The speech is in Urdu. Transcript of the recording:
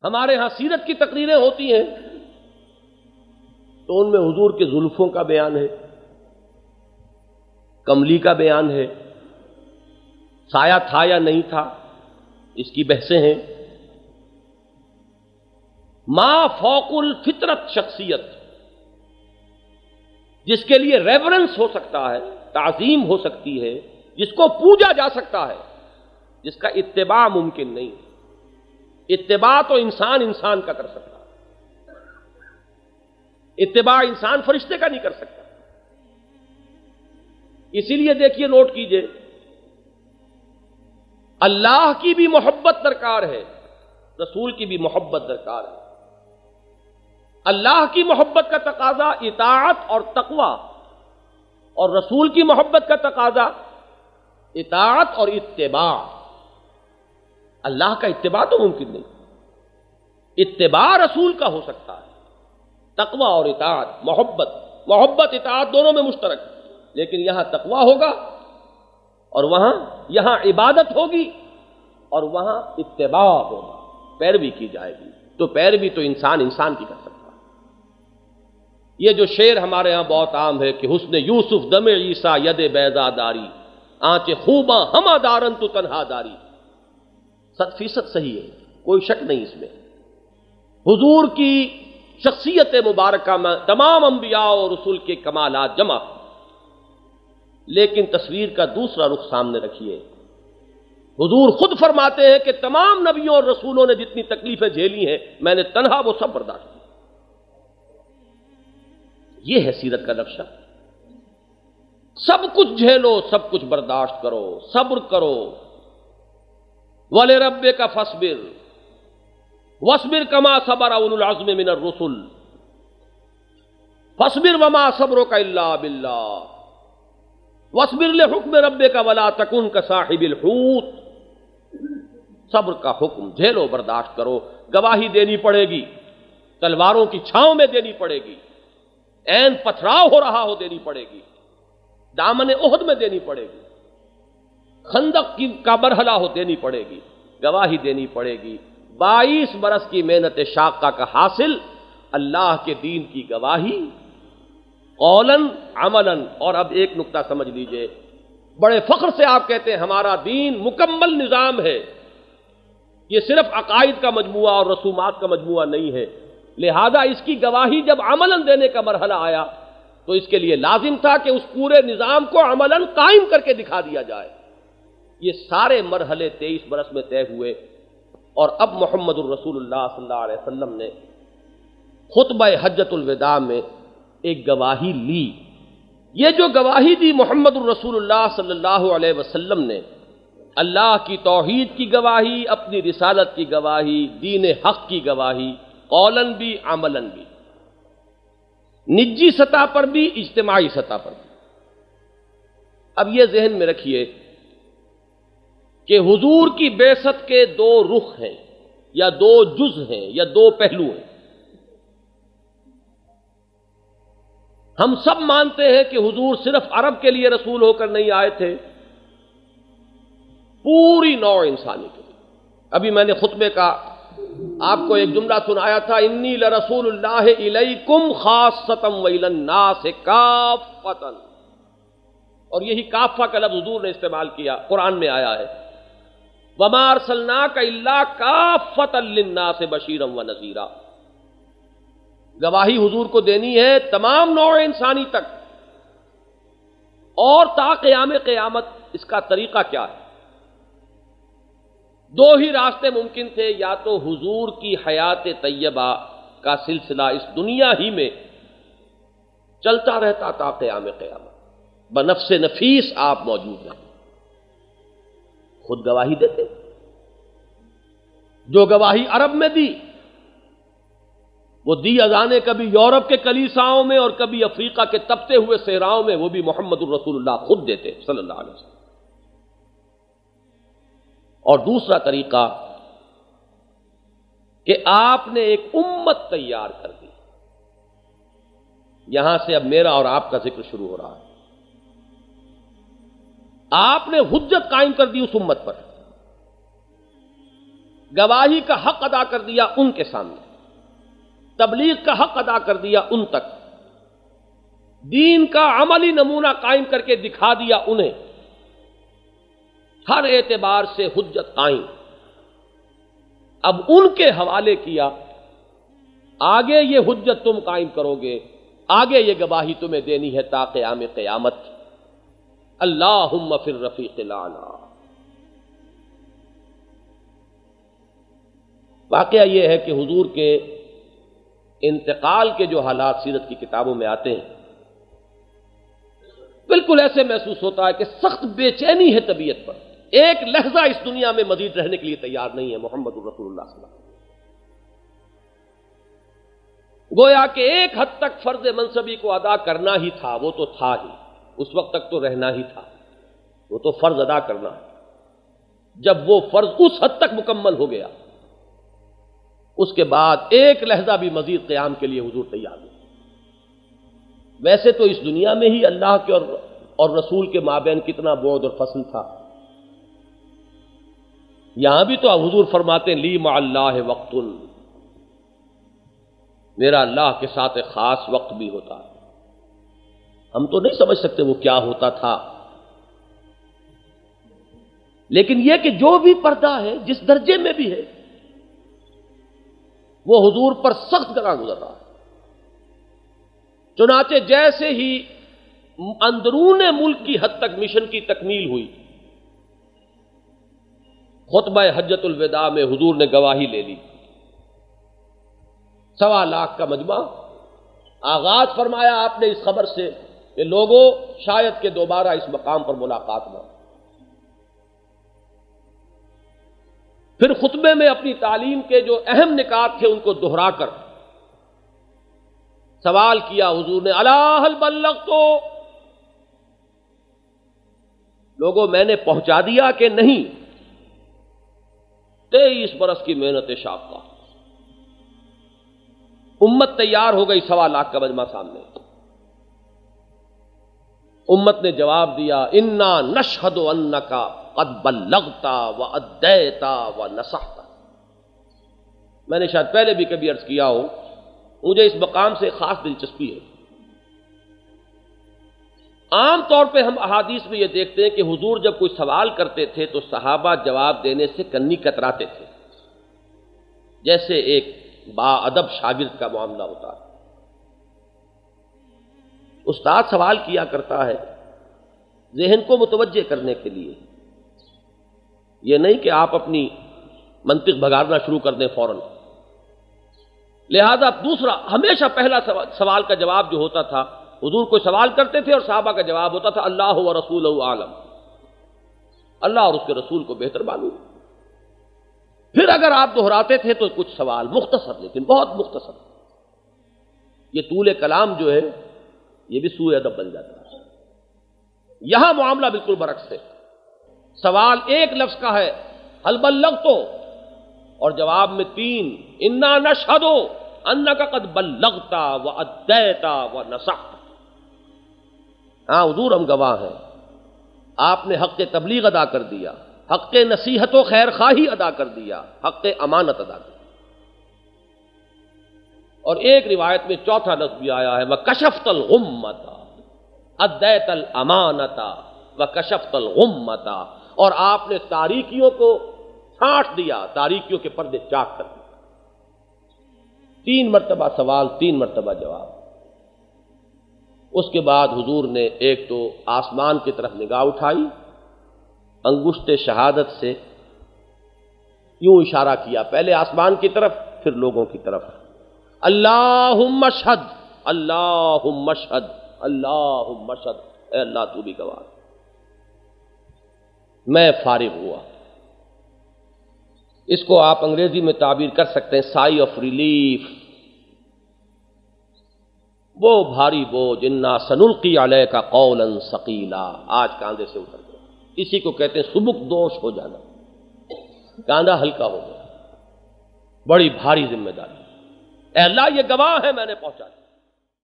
ہمارے ہاں سیرت کی تقریریں ہوتی ہیں تو ان میں حضور کے زلفوں کا بیان ہے، کملی کا بیان ہے، سایہ تھا یا نہیں تھا اس کی بحثیں ہیں۔ ما فوق الفطرت شخصیت جس کے لیے ریورنس ہو سکتا ہے، تعظیم ہو سکتی ہے، جس کو پوجا جا سکتا ہے، جس کا اتباع ممکن نہیں۔ اتباع تو انسان کا کر سکتا ہے، اتباع انسان فرشتے کا نہیں کر سکتا۔ اسی لیے دیکھیے، نوٹ کیجئے، اللہ کی بھی محبت درکار ہے، رسول کی بھی محبت درکار ہے۔ اللہ کی محبت کا تقاضا اطاعت اور تقوی، اور رسول کی محبت کا تقاضا اطاعت اور اتباع۔ اللہ کا اتباع تو ممکن نہیں، اتباع رسول کا ہو سکتا ہے، تقوی اور اطاعت، محبت اطاعت دونوں میں مشترک، لیکن یہاں تقوی ہوگا اور یہاں عبادت ہوگی اور وہاں اتباع ہوگا، پیروی کی جائے گی۔ تو پیروی تو انسان کی کر سکتا ہے۔ یہ جو شعر ہمارے ہاں بہت عام ہے کہ حسن یوسف دم عیسیٰ ید بیضا داری، آنچ خوباں ہمہ دارن تو تنہا داری، 100% صحیح ہے، کوئی شک نہیں اس میں۔ حضور کی شخصیت مبارکہ میں تمام انبیاء اور رسول کے کمالات جمع، لیکن تصویر کا دوسرا رخ سامنے رکھیے۔ حضور خود فرماتے ہیں کہ تمام نبیوں اور رسولوں نے جتنی تکلیفیں جھیلی ہیں میں نے تنہا وہ سب برداشت کی۔ یہ ہے سیرت کا نقشہ، سب کچھ جھیلو، سب کچھ برداشت کرو، صبر کرو۔ وَلِرَبِّكَ فَاصْبِرْ وَاصْبِرْ كَمَا صَبَرَ أُولُو الْعَزْمِ مِنَ الرُّسُلِ فَاصْبِرْ وَمَا صَبْرُكَ إِلَّا بِاللَّهِ وَاصْبِرْ لِحُكْمِ رَبِّكَ وَلَا تَكُنْ كَصَاحِبِ الْحُوتِ۔ صبر کا حکم، جھیلو، برداشت کرو، گواہی دینی پڑے گی، تلواروں کی چھاؤں میں دینی پڑے گی، عین پتھراؤ ہو رہا ہو دینی پڑے گی، دامن احد میں دینی پڑے گی، خندق کا مرحلہ ہو دینی پڑے گی، گواہی دینی پڑے گی۔ 22 برس کی محنت شاقہ کا حاصل اللہ کے دین کی گواہی، قولاً عملاً۔ اور اب ایک نقطہ سمجھ لیجئے، بڑے فخر سے آپ کہتے ہیں ہمارا دین مکمل نظام ہے، یہ صرف عقائد کا مجموعہ اور رسومات کا مجموعہ نہیں ہے، لہذا اس کی گواہی جب عملاً دینے کا مرحلہ آیا تو اس کے لیے لازم تھا کہ اس پورے نظام کو عملاً قائم کر کے دکھا دیا جائے۔ یہ سارے مرحلے 23 برس میں طے ہوئے، اور اب محمد الرسول اللہ صلی اللہ علیہ وسلم نے خطبہ حجۃ الوداع میں ایک گواہی لی۔ یہ جو گواہی دی محمد الرسول اللہ صلی اللہ علیہ وسلم نے، اللہ کی توحید کی گواہی، اپنی رسالت کی گواہی، دین حق کی گواہی، قولاً بھی عملاً بھی، نجی سطح پر بھی اجتماعی سطح پر بھی۔ اب یہ ذہن میں رکھیے کہ حضور کی بعثت کے 2 رخ ہیں، یا 2 جز ہیں، یا 2 پہلو ہیں۔ ہم سب مانتے ہیں کہ حضور صرف عرب کے لیے رسول ہو کر نہیں آئے تھے، پوری نوع انسانی کے لیے۔ ابھی میں نے خطبے کا آپ کو ایک جملہ سنایا تھا، انی لرسول اللہ الیکم خاصۃ والی الناس کافۃ، اور یہی کافہ کا لفظ حضور نے استعمال کیا، قرآن میں آیا ہے، وما ارسلناک الا کافۃ للناس بشیرا ونذیرا۔ گواہی حضور کو دینی ہے تمام نوع انسانی تک، اور تا قیام قیامت اس کا طریقہ کیا ہے؟ 2 ہی راستے ممکن تھے، یا تو حضور کی حیات طیبہ کا سلسلہ اس دنیا ہی میں چلتا رہتا تا قیام قیامت، بنفس نفیس آپ موجود رہتے، خود گواہی دیتے۔ جو گواہی عرب میں دی وہ دی اذانے کبھی یورپ کے کلیساؤں میں اور کبھی افریقہ کے تپتے ہوئے صحراؤں میں، وہ بھی محمد الرسول اللہ خود دیتے صلی اللہ علیہ وسلم۔ اور دوسرا طریقہ کہ آپ نے ایک امت تیار کر دی، یہاں سے اب میرا اور آپ کا ذکر شروع ہو رہا ہے۔ آپ نے حجت قائم کر دی اس امت پر، گواہی کا حق ادا کر دیا ان کے سامنے، تبلیغ کا حق ادا کر دیا ان تک، دین کا عملی نمونہ قائم کر کے دکھا دیا انہیں، ہر اعتبار سے حجت قائم، اب ان کے حوالے کیا، آگے یہ حجت تم قائم کرو گے، آگے یہ گواہی تمہیں دینی ہے تا قیام قیامت۔ اللہم فی الرفیق الاعلی۔ واقعہ یہ ہے کہ حضور کے انتقال کے جو حالات سیرت کی کتابوں میں آتے ہیں، بالکل ایسے محسوس ہوتا ہے کہ سخت بے چینی ہے طبیعت پر، ایک لحظہ اس دنیا میں مزید رہنے کے لیے تیار نہیں ہے محمد الرسول اللہ صلی اللہ علیہ وسلم۔ گویا کہ ایک حد تک فرض منصبی کو ادا کرنا ہی تھا، وہ تو تھا ہی، اس وقت تک تو رہنا ہی تھا، وہ تو فرض ادا کرنا ہے۔ جب وہ فرض اس حد تک مکمل ہو گیا، اس کے بعد ایک لحظہ بھی مزید قیام کے لیے حضور تیار نہیں۔ ویسے تو اس دنیا میں ہی اللہ کے اور رسول کے مابین کتنا بعد اور فصل تھا، یہاں بھی تو حضور فرماتے ہیں لی مع اللہ وقت، میرا اللہ کے ساتھ ایک خاص وقت بھی ہوتا ہے، ہم تو نہیں سمجھ سکتے وہ کیا ہوتا تھا، لیکن یہ کہ جو بھی پردہ ہے جس درجے میں بھی ہے وہ حضور پر سخت گراں گزر رہا ہے۔ چنانچہ جیسے ہی اندرون ملک کی حد تک مشن کی تکمیل ہوئی، خطبہ حجۃ الوداع میں حضور نے گواہی لے لی، 1.25 لاکھ کا مجمع، آغاز فرمایا آپ نے اس خبر سے کہ لوگوں شاید کہ دوبارہ اس مقام پر ملاقات نہ ہو۔ پھر خطبے میں اپنی تعلیم کے جو اہم نکات تھے ان کو دہرا کر سوال کیا حضور نے، الا هل بلغت، لوگوں میں نے پہنچا دیا کہ نہیں؟ 23 برس کی محنت شاقہ، امت تیار ہو گئی، 1.25 لاکھ کا مجمع سامنے، امت نے جواب دیا انا نشہد انک قد بلغت وادیت ونصحت۔ میں نے شاید پہلے بھی کبھی عرض کیا ہو، مجھے اس مقام سے خاص دلچسپی ہے۔ عام طور پہ ہم احادیث میں یہ دیکھتے ہیں کہ حضور جب کوئی سوال کرتے تھے تو صحابہ جواب دینے سے کنی کتراتے تھے، جیسے ایک با ادب شاگرد کا معاملہ ہوتا ہے۔ استاد سوال کیا کرتا ہے ذہن کو متوجہ کرنے کے لیے، یہ نہیں کہ آپ اپنی منطق بھگارنا شروع کر دیں فوراً۔ لہذا دوسرا، ہمیشہ پہلا سوال کا جواب جو ہوتا تھا، حضور کوئی سوال کرتے تھے اور صحابہ کا جواب ہوتا تھا اللہ و رسولہ عالم، اللہ اور اس کے رسول کو بہتر معلوم۔ پھر اگر آپ دہراتے تھے تو کچھ سوال مختصر، لیکن بہت مختصر۔ یہ طول کلام جو ہے یہ بھی سوء ادب بن جاتا ہے۔ یہاں معاملہ بالکل برعکس ہے، سوال ایک لفظ کا ہے ہل بلغت، اور جواب میں 3 انا نشہد انک قد بلغت وادیت ونصحت۔ ہاں حضور ہم گواہ ہیں، آپ نے حق تبلیغ ادا کر دیا، حق نصیحت و خیر خواہی ادا کر دیا، حق امانت ادا کر دیا۔ اور ایک روایت میں چوتھا لفظ بھی آیا ہے وَكَشَفْتَ الْغُمَّةَ أَدَّيْتَ الْأَمَانَةَ وَكَشَفْتَ الْغُمَّةَ، اور آپ نے تاریکیوں کو چھانٹ دیا، تاریکیوں کے پردے چاک کر دیے۔ 3 مرتبہ سوال، 3 مرتبہ جواب۔ اس کے بعد حضور نے ایک تو آسمان کی طرف نگاہ اٹھائی، انگشت شہادت سے یوں اشارہ کیا، پہلے آسمان کی طرف پھر لوگوں کی طرف، اللہم اشہد، اللہم اشہد، اللہم اشہد، اے اللہ تو بھی گواہ۔ میں فارغ ہوا، اس کو آپ انگریزی میں تعبیر کر سکتے ہیں سائی آف ریلیف، وہ بھاری بوجھ، انا سنلقی علیک قولا ثقیلا، آج کاندھے سے اتر گیا۔ اسی کو کہتے ہیں سبک دوش ہو جانا، کاندھا ہلکا ہو گیا، بڑی بھاری ذمہ داری۔ اے اللہ یہ گواہ ہے میں نے پہنچا دیا۔